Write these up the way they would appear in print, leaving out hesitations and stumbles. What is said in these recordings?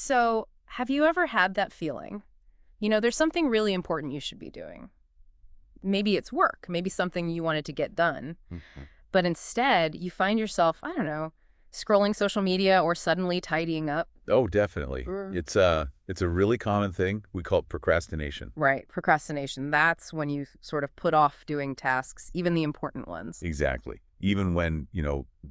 So, have you ever had that feeling? You know, there's something really important you should be doing. Maybe it's work, maybe something you wanted to get done. But instead, you find yourself, I don't know, scrolling social media or suddenly tidying up. Oh, definitely. It's a really common thing. We call it procrastination. Right, procrastination. That's when you sort of put off doing tasks, even the important ones. Exactly. Even when,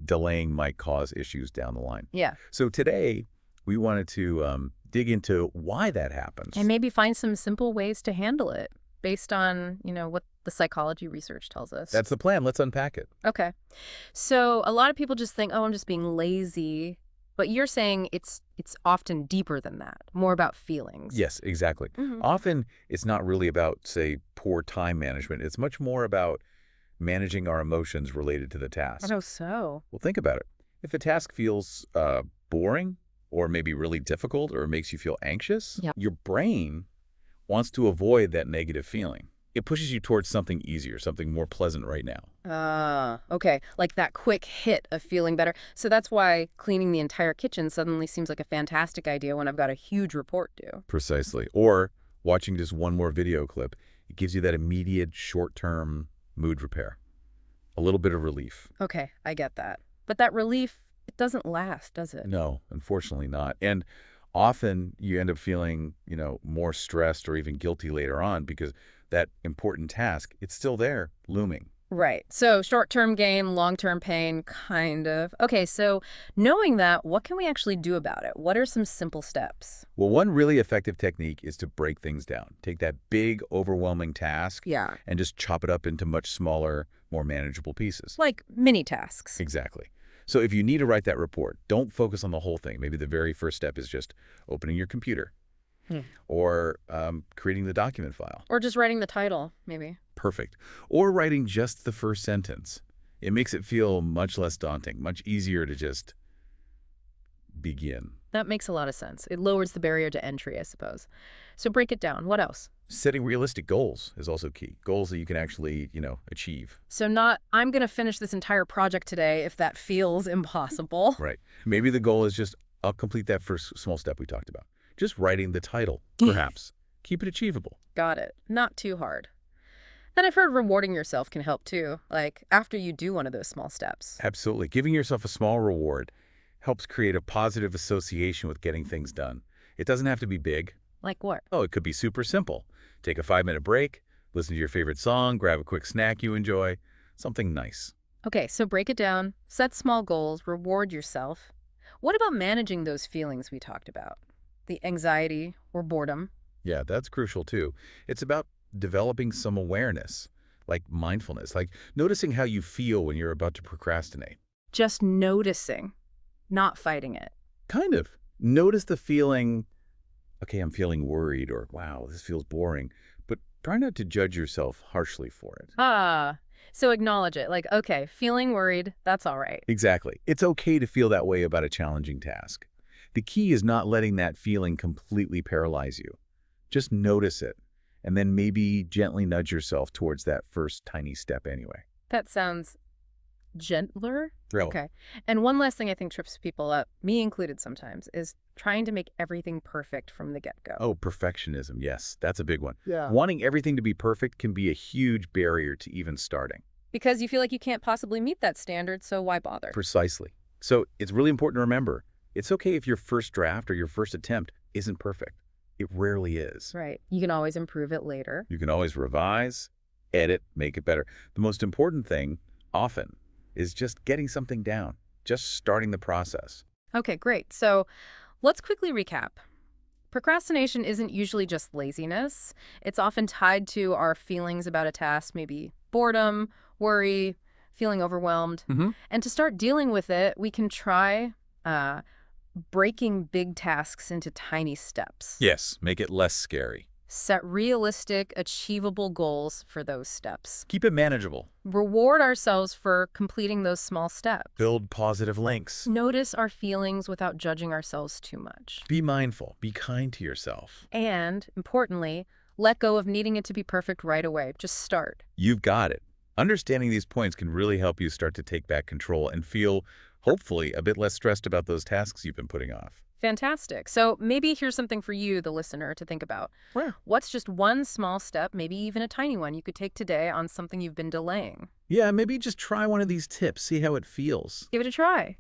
delaying might cause issues down the line. Yeah. So today, we wanted to dig into why that happens. And maybe find some simple ways to handle it based on, what the psychology research tells us. That's the plan. Let's unpack it. Okay. So a lot of people just think, oh, I'm just being lazy. But you're saying it's often deeper than that, more about feelings. Yes, exactly. Often, it's not really about, say, poor time management. It's much more about managing our emotions related to the task. Oh, so? Well, think about it. If a task feels boring or maybe really difficult or makes you feel anxious, your brain wants to avoid that negative feeling. It pushes you towards something easier, something more pleasant right now. Okay. Like that quick hit of feeling better. So that's why cleaning the entire kitchen suddenly seems like a fantastic idea when I've got a huge report due. Precisely. Or watching just one more video clip, it gives you that immediate short-term mood repair. A little bit of relief. Okay, I get that. But that relief, it doesn't last, does it? No, unfortunately not. And often you end up feeling, more stressed or even guilty later on because that important task, it's still there, looming. Right. So short-term gain, long-term pain, kind of. Okay, so knowing that, what can we actually do about it? What are some simple steps? Well, one really effective technique is to break things down. Take that big, overwhelming task and just chop it up into much smaller, more manageable pieces. Like mini tasks. Exactly. So if you need to write that report, don't focus on the whole thing. Maybe the very first step is just opening your computer or creating the document file. Or just writing the title, maybe. Perfect. Or writing just the first sentence. It makes it feel much less daunting, much easier to just begin. That makes a lot of sense. It lowers the barrier to entry, I suppose. So break it down. What else? Setting realistic goals is also key. Goals that you can actually, achieve. So not, I'm going to finish this entire project today if that feels impossible. Right. Maybe the goal is just, I'll complete that first small step we talked about. Just writing the title, perhaps. Keep it achievable. Got it. Not too hard. And I've heard rewarding yourself can help too, like after you do one of those small steps. Absolutely. Giving yourself a small reward helps create a positive association with getting things done. It doesn't have to be big. Like what? Oh, it could be super simple. Take a 5-minute break, listen to your favorite song, grab a quick snack you enjoy, something nice. Okay, so break it down, set small goals, reward yourself. What about managing those feelings we talked about? The anxiety or boredom? Yeah, that's crucial too. It's about developing some awareness, like mindfulness, like noticing how you feel when you're about to procrastinate. Just noticing, not fighting it. Kind of. Notice the feeling, okay, I'm feeling worried, or wow, this feels boring, but try not to judge yourself harshly for it. So acknowledge it, like, okay, feeling worried, that's all right. Exactly. It's okay to feel that way about a challenging task. The key is not letting that feeling completely paralyze you. Just notice it, and then maybe gently nudge yourself towards that first tiny step anyway. That sounds gentler? Really? Okay. And one last thing I think trips people up, me included sometimes, is trying to make everything perfect from the get-go. Oh, perfectionism. Yes, that's a big one. Yeah. Wanting everything to be perfect can be a huge barrier to even starting. Because you feel like you can't possibly meet that standard, so why bother? Precisely. So it's really important to remember, it's okay if your first draft or your first attempt isn't perfect. It rarely is. Right. You can always improve it later. You can always revise, edit, make it better. The most important thing, often, is just getting something down, just starting the process. Okay, great. So let's quickly recap. Procrastination isn't usually just laziness. It's often tied to our feelings about a task, maybe boredom, worry, feeling overwhelmed. And to start dealing with it, we can try breaking big tasks into tiny steps. Yes, make it less scary. Set realistic, achievable goals for those steps. Keep it manageable. Reward ourselves for completing those small steps. Build positive links. Notice our feelings without judging ourselves too much. Be mindful. Be kind to yourself. And, importantly, let go of needing it to be perfect right away. Just start. You've got it. Understanding these points can really help you start to take back control and feel Hopefully, a bit less stressed about those tasks you've been putting off. Fantastic. So maybe here's something for you, the listener, to think about. Well, What's just one small step, maybe even a tiny one, you could take today on something you've been delaying? yeah, maybe just try one of these tips, see how it feels. Give it a try.